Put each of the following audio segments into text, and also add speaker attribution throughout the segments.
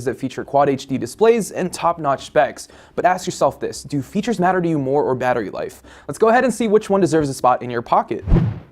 Speaker 1: devices that feature Quad HD displays and top-notch specs. But ask yourself this, do features matter to you more or battery life? Let's go ahead and see which one deserves a spot in your pocket.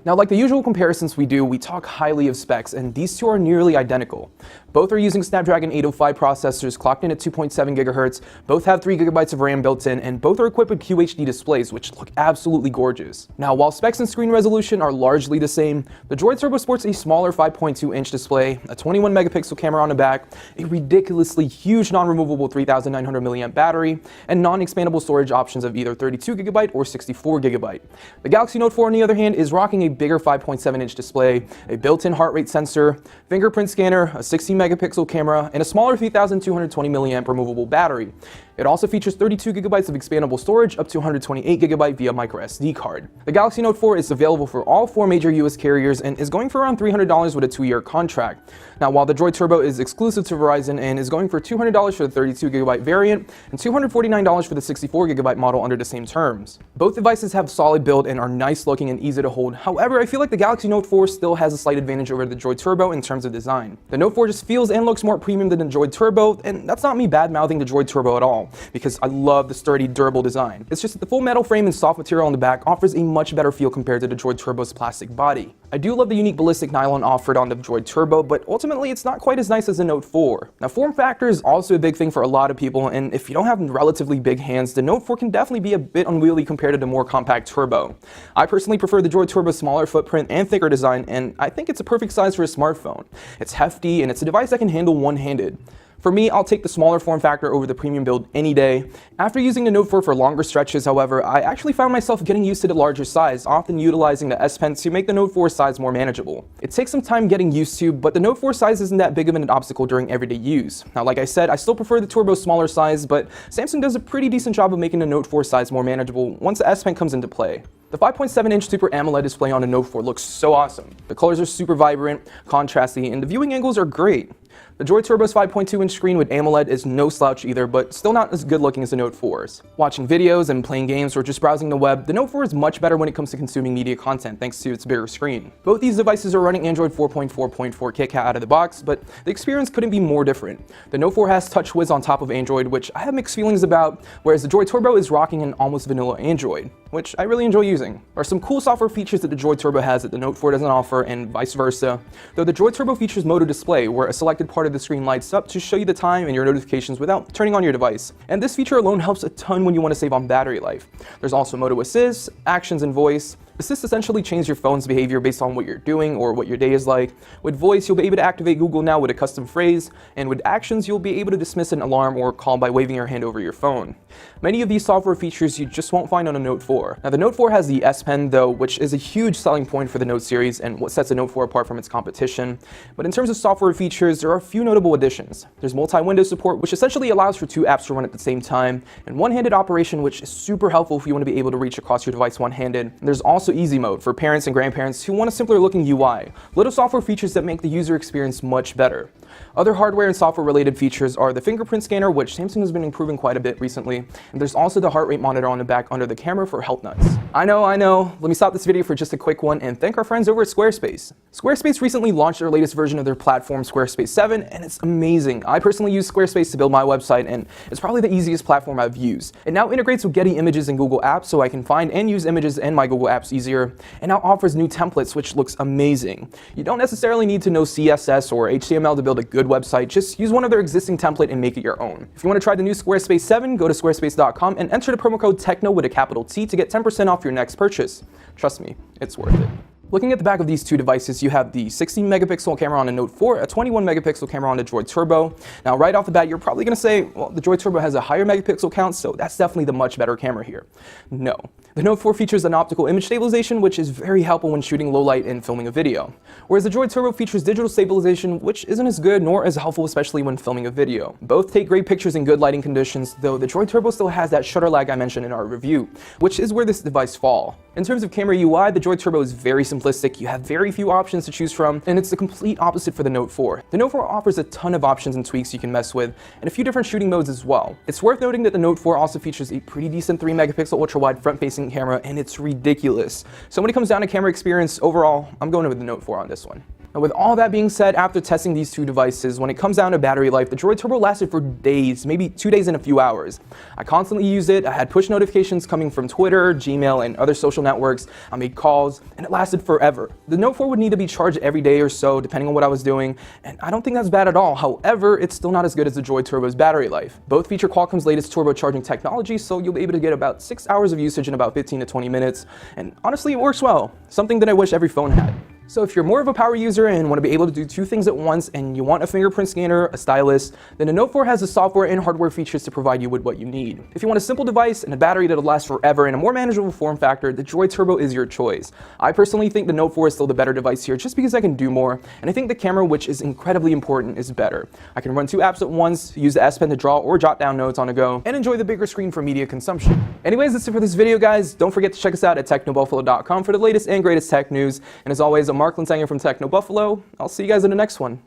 Speaker 1: Now, like the usual comparisons we do, we talk highly of specs, and these two are nearly identical. Both are using Snapdragon 805 processors clocked in at 2.7 GHz, both have 3 GB of RAM built in, and both are equipped with QHD displays, which look absolutely gorgeous. Now, while specs and screen resolution are largely the same, the Droid Turbo sports a smaller 5.2-inch display, a 21-megapixel camera on the back, a ridiculously huge non-removable 3,900 mAh battery, and non-expandable storage options of either 32 GB or 64 GB. The Galaxy Note 4, on the other hand, is rocking a bigger 5.7-inch display, a built-in heart rate sensor, fingerprint scanner, a 16-megapixel camera, and a smaller 3,220 mAh removable battery. It also features 32 GB of expandable storage up to 128 GB via microSD card. The Galaxy Note 4 is available for all 4 major US carriers and is going for around $300 with a 2-year contract. Now, while the Droid Turbo is exclusive to Verizon and is going for $200 for the 32 GB variant and $249 for the 64 GB model under the same terms. Both devices have solid build and are nice looking and easy to hold. However, I feel like the Galaxy Note 4 still has a slight advantage over the Droid Turbo in terms of design. The Note 4 just feels and looks more premium than the Droid Turbo, and that's not me bad-mouthing the Droid Turbo at all, because I love the sturdy, durable design. It's just that the full metal frame and soft material on the back offers a much better feel compared to the Droid Turbo's plastic body. I do love the unique ballistic nylon offered on the Droid Turbo, but ultimately it's not quite as nice as the Note 4. Now, form factor is also a big thing for a lot of people, and if you don't have relatively big hands, the Note 4 can definitely be a bit unwieldy compared to the more compact Turbo. I personally prefer the Droid Turbo's smaller footprint and thicker design, and I think it's a perfect size for a smartphone. It's hefty, and it's a device that can handle one-handed. For me, I'll take the smaller form factor over the premium build any day. After using the Note 4 for longer stretches, however, I actually found myself getting used to the larger size, often utilizing the S Pen to make the Note 4 size more manageable. It takes some time getting used to, but the Note 4 size isn't that big of an obstacle during everyday use. Now, like I said, I still prefer the Turbo's smaller size, but Samsung does a pretty decent job of making the Note 4 size more manageable once the S Pen comes into play. The 5.7-inch Super AMOLED display on the Note 4 looks so awesome. The colors are super vibrant, contrasty, and the viewing angles are great. The Droid Turbo's 5.2-inch screen with AMOLED is no slouch either, but still not as good looking as the Note 4's. Watching videos and playing games or just browsing the web, the Note 4 is much better when it comes to consuming media content thanks to its bigger screen. Both these devices are running Android 4.4.4 KitKat out of the box, but the experience couldn't be more different. The Note 4 has TouchWiz on top of Android, which I have mixed feelings about, whereas the Droid Turbo is rocking an almost vanilla Android, which I really enjoy using. There are some cool software features that the Droid Turbo has that the Note 4 doesn't offer, and vice versa. Though the Droid Turbo features Moto display, where a selected part of the screen lights up to show you the time and your notifications without turning on your device. And this feature alone helps a ton when you want to save on battery life. There's also Moto Assist, Actions, and Voice. Assist essentially changes your phone's behavior based on what you're doing or what your day is like. With Voice, you'll be able to activate Google Now with a custom phrase, and with Actions, you'll be able to dismiss an alarm or call by waving your hand over your phone. Many of these software features you just won't find on a Note 4. Now, the Note 4 has the S Pen though, which is a huge selling point for the Note series and what sets the Note 4 apart from its competition. But in terms of software features, there are a few notable additions. There's multi-window support, which essentially allows for 2 apps to run at the same time, and one-handed operation, which is super helpful if you want to be able to reach across your device one-handed. And there's also Easy Mode for parents and grandparents who want a simpler looking UI, little software features that make the user experience much better. Other hardware and software related features are the fingerprint scanner, which Samsung has been improving quite a bit recently, and there's also the heart rate monitor on the back under the camera for health nuts. I know, let me stop this video for just a quick one and thank our friends over at Squarespace. Squarespace recently launched their latest version of their platform, Squarespace 7, and it's amazing. I personally use Squarespace to build my website, and it's probably the easiest platform I've used. It now integrates with Getty Images and Google Apps, so I can find and use images in my Google Apps easier, and now offers new templates, which looks amazing. You don't necessarily need to know CSS or HTML to build a good website, just use one of their existing template and make it your own. If you want to try the new Squarespace 7, go to squarespace.com and enter the promo code TECHNO with a capital T to get 10% off your next purchase. Trust me, it's worth it. Looking at the back of these two devices, you have the 16-megapixel camera on the Note 4, a 21-megapixel camera on the Droid Turbo. Now, right off the bat, you're probably going to say, well, the Droid Turbo has a higher megapixel count, so that's definitely the much better camera here. No. The Note 4 features an optical image stabilization, which is very helpful when shooting low light and filming a video. Whereas the Droid Turbo features digital stabilization, which isn't as good nor as helpful, especially when filming a video. Both take great pictures in good lighting conditions, though the Droid Turbo still has that shutter lag I mentioned in our review, which is where this device falls. In terms of camera UI, the Droid Turbo is very simplistic. You have very few options to choose from, and it's the complete opposite for the Note 4. The Note 4 offers a ton of options and tweaks you can mess with, and a few different shooting modes as well. It's worth noting that the Note 4 also features a pretty decent 3-megapixel ultra-wide front-facing camera, and it's ridiculous. So when it comes down to camera experience, overall, I'm going with the Note 4 on this one. Now, with all that being said, after testing these two devices, when it comes down to battery life, the Droid Turbo lasted for days, maybe 2 days and a few hours. I constantly used it, I had push notifications coming from Twitter, Gmail, and other social networks, I made calls, and it lasted forever. The Note 4 would need to be charged every day or so, depending on what I was doing, and I don't think that's bad at all. However, it's still not as good as the Droid Turbo's battery life. Both feature Qualcomm's latest turbocharging technology, so you'll be able to get about 6 hours of usage in about 15 to 20 minutes, and honestly, it works well. Something that I wish every phone had. So if you're more of a power user and want to be able to do 2 things at once and you want a fingerprint scanner, a stylus, then the Note 4 has the software and hardware features to provide you with what you need. If you want a simple device and a battery that'll last forever and a more manageable form factor, the Droid Turbo is your choice. I personally think the Note 4 is still the better device here just because I can do more, and I think the camera, which is incredibly important, is better. I can run 2 apps at once, use the S Pen to draw or jot down notes on the go, and enjoy the bigger screen for media consumption. Anyways, that's it for this video, guys. Don't forget to check us out at technobuffalo.com for the latest and greatest tech news. And as always, I'm Mark Linsanger from Buffalo. I'll see you guys in the next one.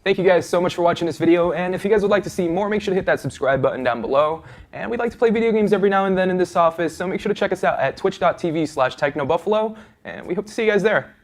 Speaker 1: Thank you guys so much for watching this video, and if you guys would like to see more, make sure to hit that subscribe button down below. And we'd like to play video games every now and then in this office, so make sure to check us out at twitch.tv/technobuffalo, and we hope to see you guys there.